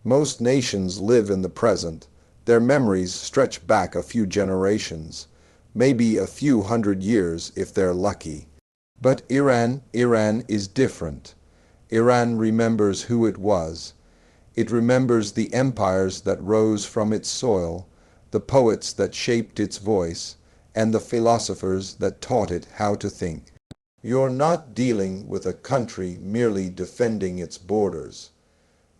Most nations live in the present. Their memories stretch back a few generations, maybe a few hundred years if they're lucky. But Iran is different. Iran remembers who it was. It remembers the empires that rose from its soil, the poets that shaped its voice, and the philosophers that taught it how to think. You're not dealing with a country merely defending its borders.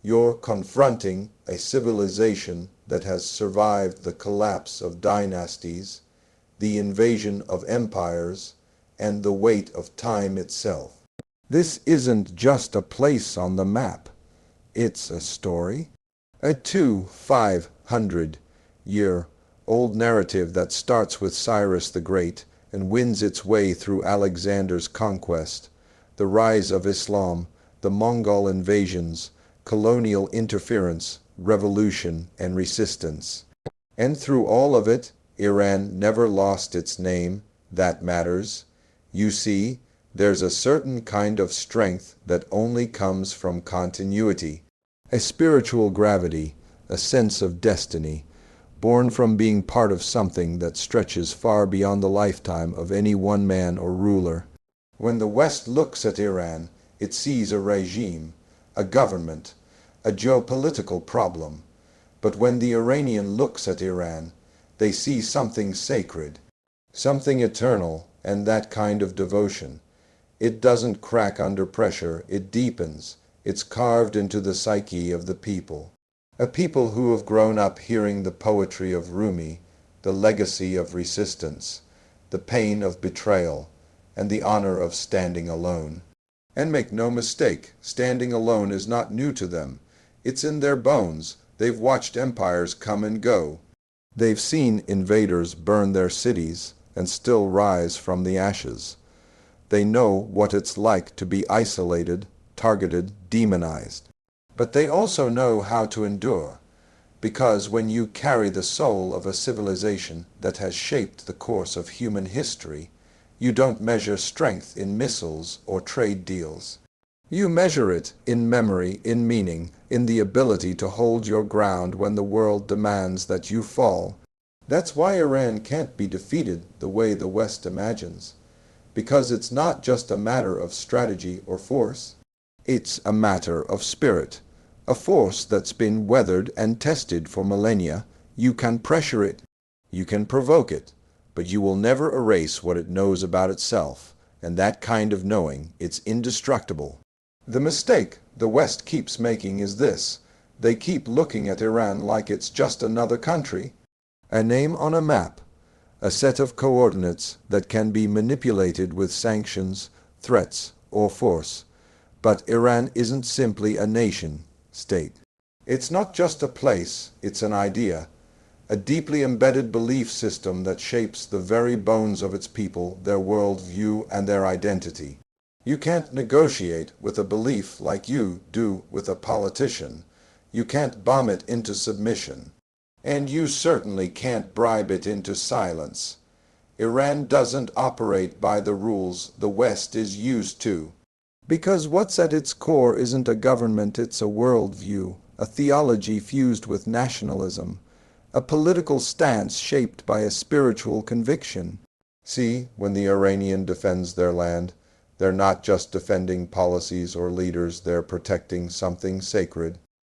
You're confronting a civilization that has survived the collapse of dynasties, the invasion of empires, and the weight of time itself. This isn't just a place on the map. It's a story. A 500-year-old narrative that starts with Cyrus the Great and wins its way through Alexander's conquest, the rise of Islam, the Mongol invasions, colonial interference, revolution, and resistance. And through all of it, Iran never lost its name. That matters. You see, there's a certain kind of strength that only comes from continuity, a spiritual gravity, a sense of destiny, born from being part of something that stretches far beyond the lifetime of any one man or ruler. When the West looks at Iran, it sees a regime, a government, a geopolitical problem. But when the Iranian looks at Iran, they see something sacred, something eternal, and that kind of devotion. It doesn't crack under pressure, it deepens. It's carved into the psyche of the people. A people who have grown up hearing the poetry of Rumi, the legacy of resistance, the pain of betrayal, and the honor of standing alone. And make no mistake, standing alone is not new to them. It's in their bones. They've watched empires come and go. They've seen invaders burn their cities and still rise from the ashes. They know what it's like to be isolated, targeted, demonized. But they also know how to endure, because when you carry the soul of a civilization that has shaped the course of human history, you don't measure strength in missiles or trade deals. You measure it in memory, in meaning, in the ability to hold your ground when the world demands that you fall. That's why Iran can't be defeated the way the West imagines, because it's not just a matter of strategy or force. It's a matter of spirit, a force that's been weathered and tested for millennia. You can pressure it, you can provoke it, but you will never erase what it knows about itself, and that kind of knowing, it's indestructible. The mistake the West keeps making is this: they keep looking at Iran like it's just another country, a name on a map, a set of coordinates that can be manipulated with sanctions, threats, or force. But Iran isn't simply a nation state. It's not just a place, it's an idea, a deeply embedded belief system that shapes the very bones of its people, their worldview, and their identity. You can't negotiate with a belief like you do with a politician. You can't bomb it into submission. And you certainly can't bribe it into silence. Iran doesn't operate by the rules the West is used to. Because what's at its core isn't a government, it's a worldview, a theology fused with nationalism, a political stance shaped by a spiritual conviction. See, when the Iranian defends their land, they're not just defending policies or leaders, they're protecting something sacred.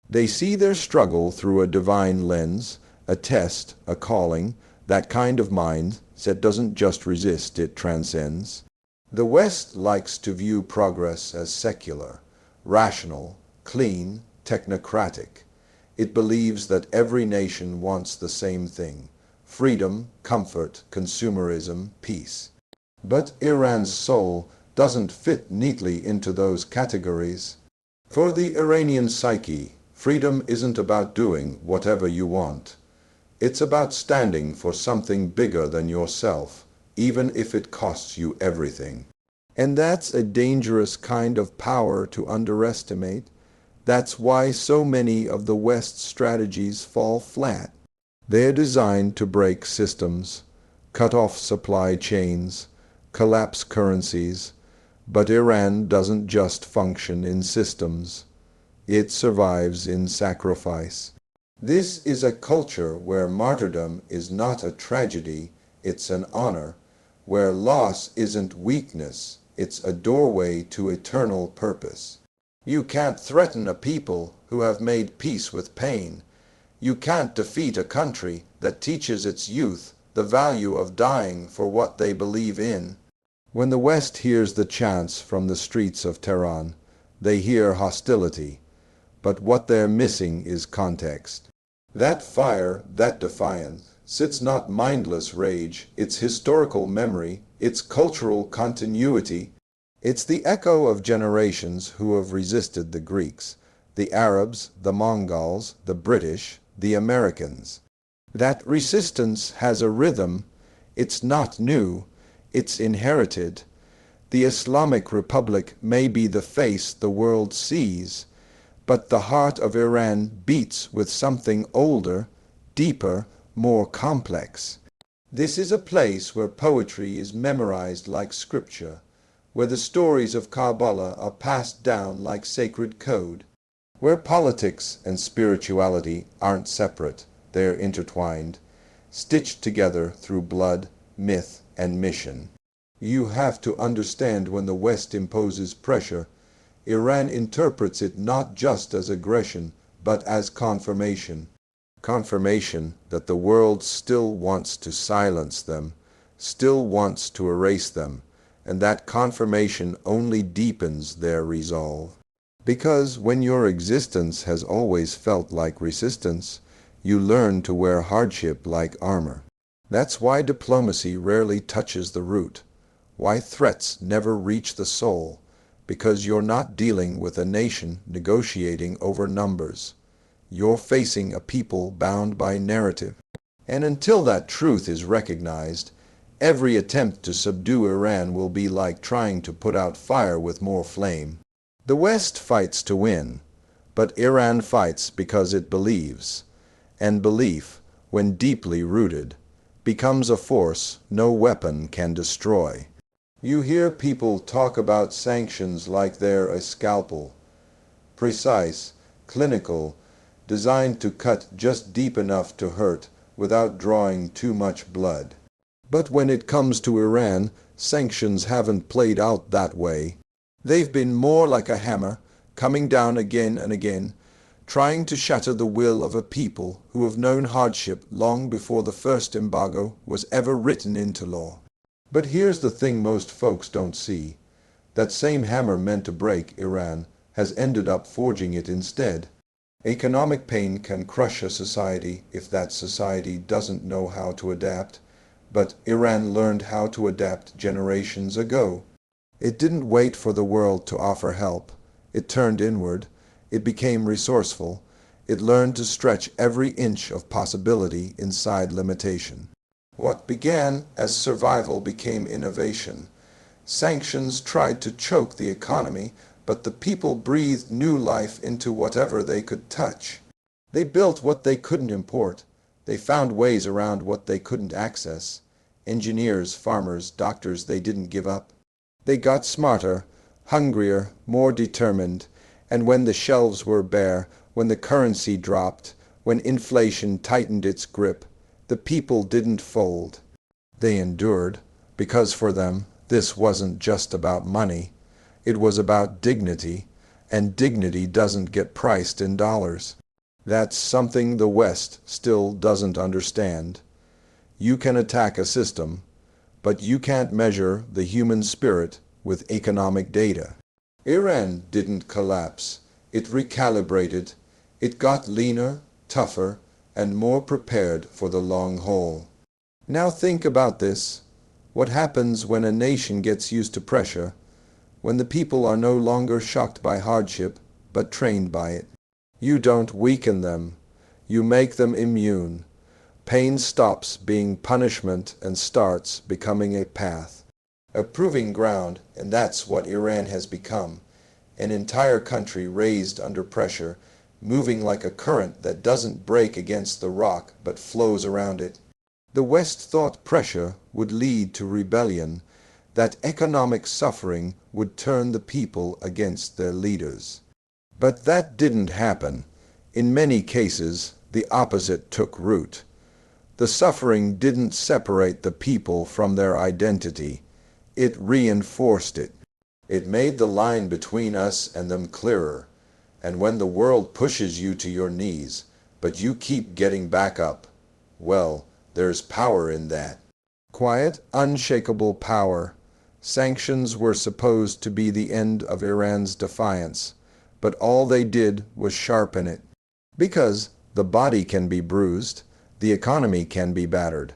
They see their struggle through a divine lens, a test, a calling, that kind of mind that doesn't just resist, it transcends. The West likes to view progress as secular, rational, clean, technocratic. It believes that every nation wants the same thing: freedom, comfort, consumerism, peace. But Iran's soul doesn't fit neatly into those categories. For the Iranian psyche, freedom isn't about doing whatever you want. It's about standing for something bigger than yourself, even if it costs you everything. And that's a dangerous kind of power to underestimate. That's why so many of the West's strategies fall flat. They're designed to break systems, cut off supply chains, collapse currencies. But Iran doesn't just function in systems. It survives in sacrifice. This is a culture where martyrdom is not a tragedy, it's an honor, where loss isn't weakness, it's a doorway to eternal purpose. You can't threaten a people who have made peace with pain. You can't defeat a country that teaches its youth the value of dying for what they believe in. When the West hears the chants from the streets of Tehran, they hear hostility, but what they're missing is context. That fire, that defiance, sits not mindless rage, it's historical memory, it's cultural continuity. It's the echo of generations who have resisted the Greeks, the Arabs, the Mongols, the British, the Americans. That resistance has a rhythm. It's not new, it's inherited. The Islamic Republic may be the face the world sees, but the heart of Iran beats with something older, deeper, more complex. This is a place where poetry is memorized like scripture, where the stories of Kabbalah are passed down like sacred code, where politics and spirituality aren't separate, they're intertwined, stitched together through blood, myth, and mission. You have to understand when the West imposes pressure, Iran interprets it not just as aggression, but as confirmation. Confirmation that the world still wants to silence them, still wants to erase them, and that confirmation only deepens their resolve. Because when your existence has always felt like resistance, you learn to wear hardship like armor. That's why diplomacy rarely touches the root, why threats never reach the soul, because you're not dealing with a nation negotiating over numbers. You're facing a people bound by narrative. And until that truth is recognized, every attempt to subdue Iran will be like trying to put out fire with more flame. The West fights to win, but Iran fights because it believes. And belief, when deeply rooted, becomes a force no weapon can destroy. You hear people talk about sanctions like they're a scalpel. Precise, clinical, designed to cut just deep enough to hurt without drawing too much blood. But when it comes to Iran, sanctions haven't played out that way. They've been more like a hammer, coming down again and again, trying to shatter the will of a people who have known hardship long before the first embargo was ever written into law. But here's the thing most folks don't see. That same hammer meant to break Iran has ended up forging it instead. Economic pain can crush a society if that society doesn't know how to adapt, but Iran learned how to adapt generations ago. It didn't wait for the world to offer help. It turned inward. It became resourceful. It learned to stretch every inch of possibility inside limitation. What began as survival became innovation. Sanctions tried to choke the economy, but the people breathed new life into whatever they could touch. They built what they couldn't import. They found ways around what they couldn't access. Engineers, farmers, doctors they didn't give up. They got smarter, hungrier, more determined, and when the shelves were bare, when the currency dropped, when inflation tightened its grip, the people didn't fold. They endured, because for them, this wasn't just about money. It was about dignity, and dignity doesn't get priced in dollars. That's something the West still doesn't understand. You can attack a system, but you can't measure the human spirit with economic data. Iran didn't collapse. It recalibrated. It got leaner, tougher, and more prepared for the long haul. Now think about this. What happens when a nation gets used to pressure, when the people are no longer shocked by hardship, but trained by it? You don't weaken them. You make them immune. Pain stops being punishment and starts becoming a path, a proving ground, and that's what Iran has become. An entire country raised under pressure, moving like a current that doesn't break against the rock but flows around it. The West thought pressure would lead to rebellion, that economic suffering would turn the people against their leaders. But that didn't happen. In many cases, the opposite took root. The suffering didn't separate the people from their identity. It reinforced it. It made the line between us and them clearer. And when the world pushes you to your knees, but you keep getting back up, well, there's power in that. Quiet, unshakable power. Sanctions were supposed to be the end of Iran's defiance, but all they did was sharpen it. Because the body can be bruised, the economy can be battered.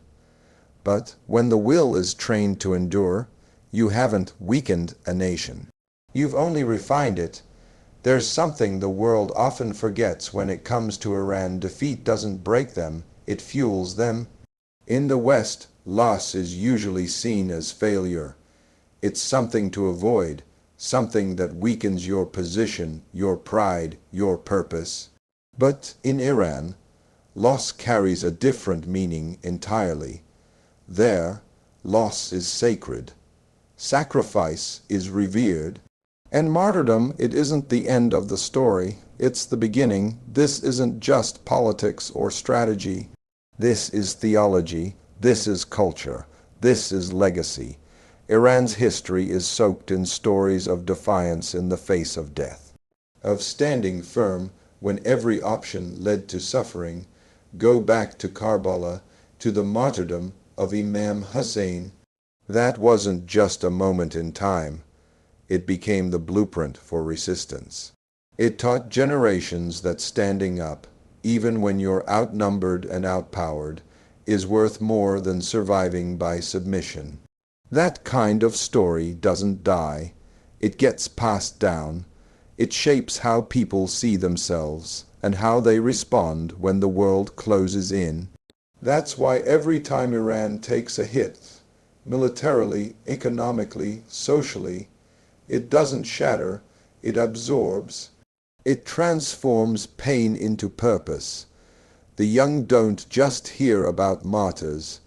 But when the will is trained to endure, you haven't weakened a nation. You've only refined it. There's something the world often forgets when it comes to Iran. Defeat doesn't break them, it fuels them. In the West, loss is usually seen as failure. It's something to avoid, something that weakens your position, your pride, your purpose. But in Iran, loss carries a different meaning entirely. There, loss is sacred. Sacrifice is revered. And martyrdom, it isn't the end of the story. It's the beginning. This isn't just politics or strategy. This is theology. This is culture. This is legacy. Iran's history is soaked in stories of defiance in the face of death, of standing firm when every option led to suffering. Go back to Karbala, to the martyrdom of Imam Hussein. That wasn't just a moment in time. It became the blueprint for resistance. It taught generations that standing up, even when you're outnumbered and outpowered, is worth more than surviving by submission. That kind of story doesn't die. It gets passed down. It shapes how people see themselves and how they respond when the world closes in. That's why every time Iran takes a hit, militarily, economically, socially, it doesn't shatter, it absorbs. It transforms pain into purpose. The young don't just hear about martyrs.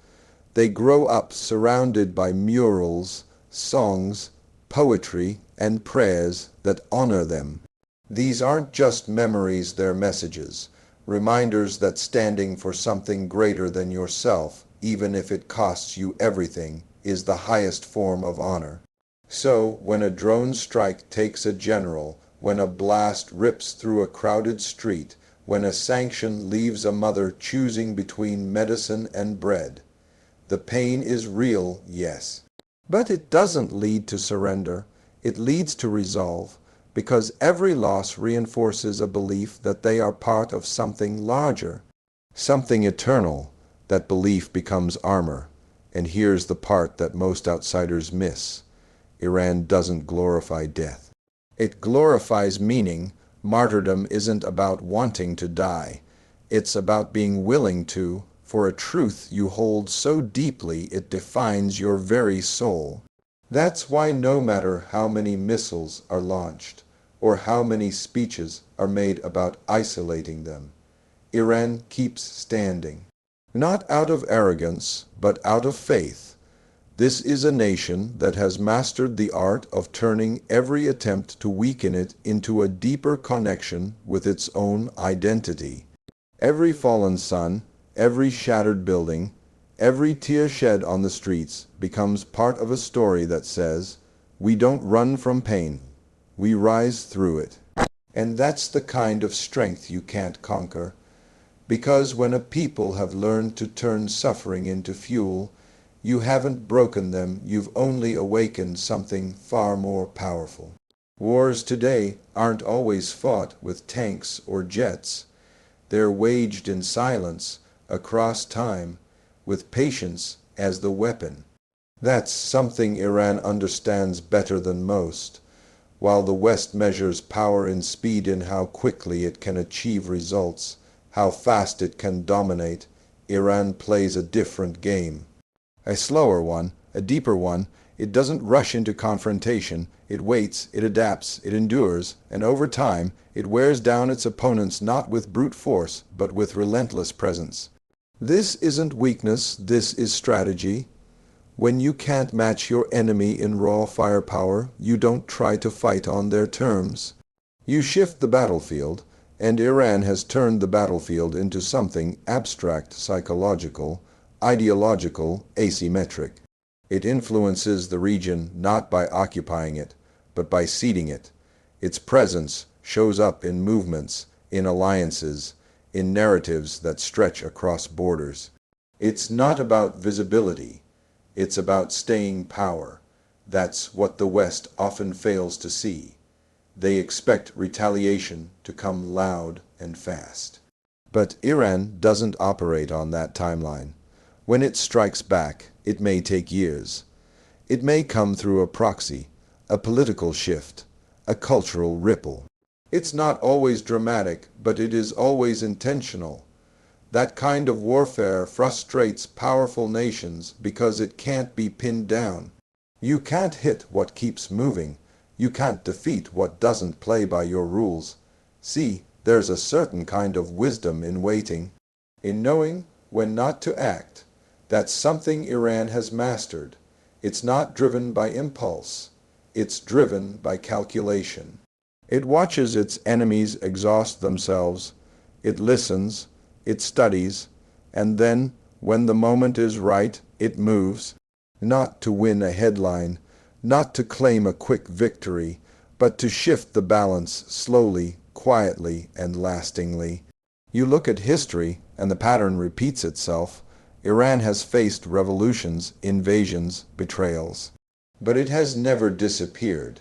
They grow up surrounded by murals, songs, poetry, and prayers that honor them. These aren't just memories, they're messages, reminders that standing for something greater than yourself, even if it costs you everything, is the highest form of honor. So, when a drone strike takes a general, when a blast rips through a crowded street, when a sanction leaves a mother choosing between medicine and bread, the pain is real, yes. But it doesn't lead to surrender. It leads to resolve, because every loss reinforces a belief that they are part of something larger, something eternal. That belief becomes armor. And here's the part that most outsiders miss. Iran doesn't glorify death. It glorifies meaning. Martyrdom isn't about wanting to die. It's about being willing to, for a truth you hold so deeply it defines your very soul. That's why no matter how many missiles are launched, or how many speeches are made about isolating them, Iran keeps standing. Not out of arrogance, but out of faith. This is a nation that has mastered the art of turning every attempt to weaken it into a deeper connection with its own identity. Every fallen son, every shattered building, every tear shed on the streets becomes part of a story that says, we don't run from pain, we rise through it. And that's the kind of strength you can't conquer. Because when a people have learned to turn suffering into fuel, you haven't broken them, you've only awakened something far more powerful. Wars today aren't always fought with tanks or jets. They're waged in silence, across time, with patience as the weapon. That's something Iran understands better than most. While the West measures power in speed in how quickly it can achieve results, how fast it can dominate, Iran plays a different game. A slower one, a deeper one. It doesn't rush into confrontation. It waits, it adapts, it endures, and over time, it wears down its opponents not with brute force, but with relentless presence. This isn't weakness, this is strategy. When you can't match your enemy in raw firepower, you don't try to fight on their terms. You shift the battlefield, and Iran has turned the battlefield into something abstract, psychological, ideological, asymmetric. It influences the region not by occupying it, but by seeding it. Its presence shows up in movements, in alliances, in narratives that stretch across borders. It's not about visibility. It's about staying power. That's what the West often fails to see. They expect retaliation to come loud and fast. But Iran doesn't operate on that timeline. When it strikes back, it may take years. It may come through a proxy, a political shift, a cultural ripple. It's not always dramatic, but it is always intentional. That kind of warfare frustrates powerful nations because it can't be pinned down. You can't hit what keeps moving. You can't defeat what doesn't play by your rules. See, there's a certain kind of wisdom in waiting, in knowing when not to act. That's something Iran has mastered. It's not driven by impulse. It's driven by calculation. It watches its enemies exhaust themselves. It listens. It studies. And then, when the moment is right, it moves. Not to win a headline, not to claim a quick victory, but to shift the balance slowly, quietly, and lastingly. You look at history, and the pattern repeats itself. Iran has faced revolutions, invasions, betrayals. But it has never disappeared,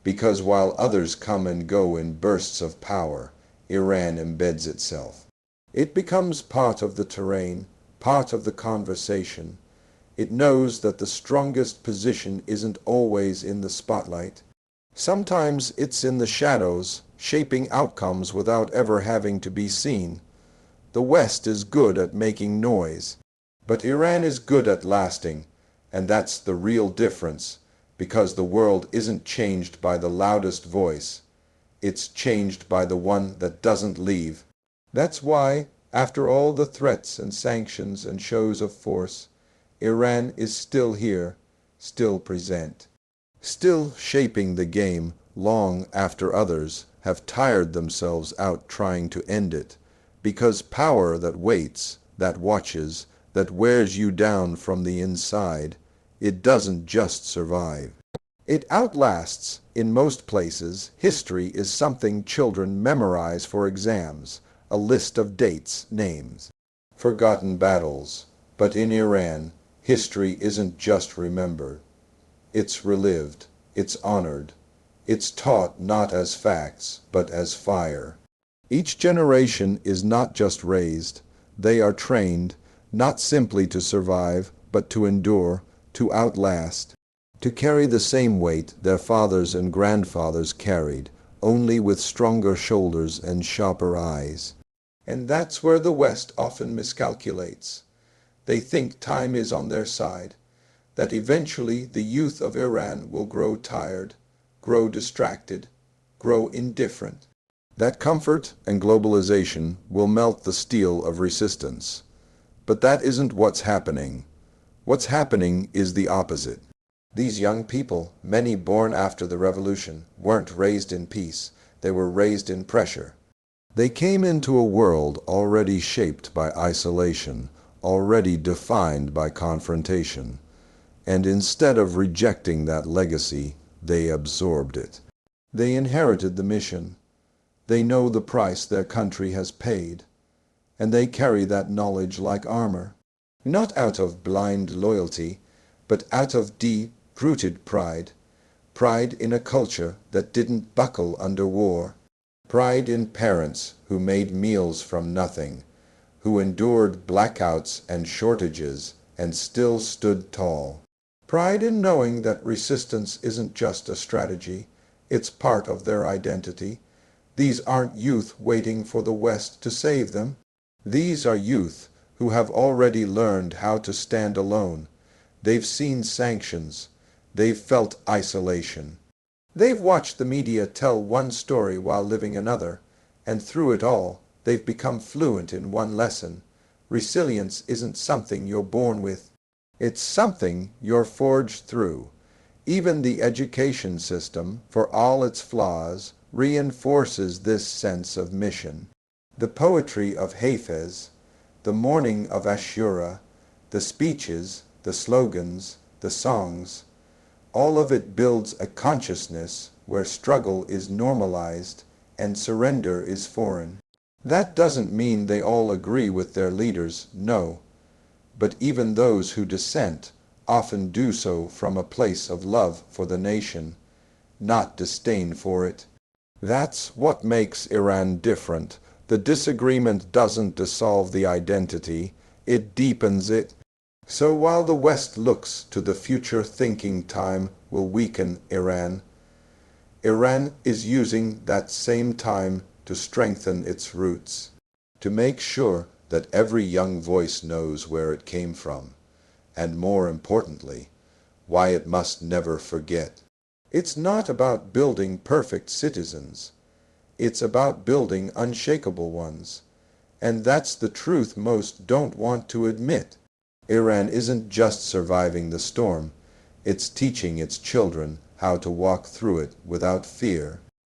because while others come and go in bursts of power, Iran embeds itself. It becomes part of the terrain, part of the conversation. It knows that the strongest position isn't always in the spotlight. Sometimes it's in the shadows, shaping outcomes without ever having to be seen. The West is good at making noise, but Iran is good at lasting, and that's the real difference, because the world isn't changed by the loudest voice. It's changed by the one that doesn't leave. That's why, after all the threats and sanctions and shows of force, Iran is still here, still present, still shaping the game long after others have tired themselves out trying to end it, because power that waits, that watches, that wears you down from the inside, it doesn't just survive. It outlasts. In most places, history is something children memorize for exams, a list of dates, names, forgotten battles. But in Iran, history isn't just remembered. It's relived. It's honored. It's taught not as facts, but as fire. Each generation is not just raised. They are trained, not simply to survive, but to endure, to outlast, to carry the same weight their fathers and grandfathers carried, only with stronger shoulders and sharper eyes. And that's where the West often miscalculates. They think time is on their side, that eventually the youth of Iran will grow tired, grow distracted, grow indifferent, that comfort and globalization will melt the steel of resistance. But that isn't what's happening. What's happening is the opposite. These young people, many born after the revolution, weren't raised in peace. They were raised in pressure. They came into a world already shaped by isolation, already defined by confrontation. And instead of rejecting that legacy, they absorbed it. They inherited the mission. They know the price their country has paid. And they carry that knowledge like armor, not out of blind loyalty, but out of deep-rooted pride. Pride in a culture that didn't buckle under war. Pride in parents who made meals from nothing, who endured blackouts and shortages and still stood tall. Pride in knowing that resistance isn't just a strategy, it's part of their identity. These aren't youth waiting for the West to save them. These are youth who have already learned how to stand alone. They've seen sanctions. They've felt isolation. They've watched the media tell one story while living another, and through it all, they've become fluent in one lesson. Resilience isn't something you're born with. It's something you're forged through. Even the education system, for all its flaws, reinforces this sense of mission. The poetry of Hafez, the morning of Ashura, the speeches, the slogans, the songs, all of it builds a consciousness where struggle is normalized and surrender is foreign. That doesn't mean they all agree with their leaders, no. But even those who dissent often do so from a place of love for the nation, not disdain for it. That's what makes Iran different. The disagreement doesn't dissolve the identity, it deepens it. So while the West looks to the future thinking time will weaken Iran, Iran is using that same time to strengthen its roots, to make sure that every young voice knows where it came from, and more importantly, why it must never forget. It's not about building perfect citizens. It's about building unshakable ones. And that's the truth most don't want to admit. Iran isn't just surviving the storm. It's teaching its children how to walk through it without fear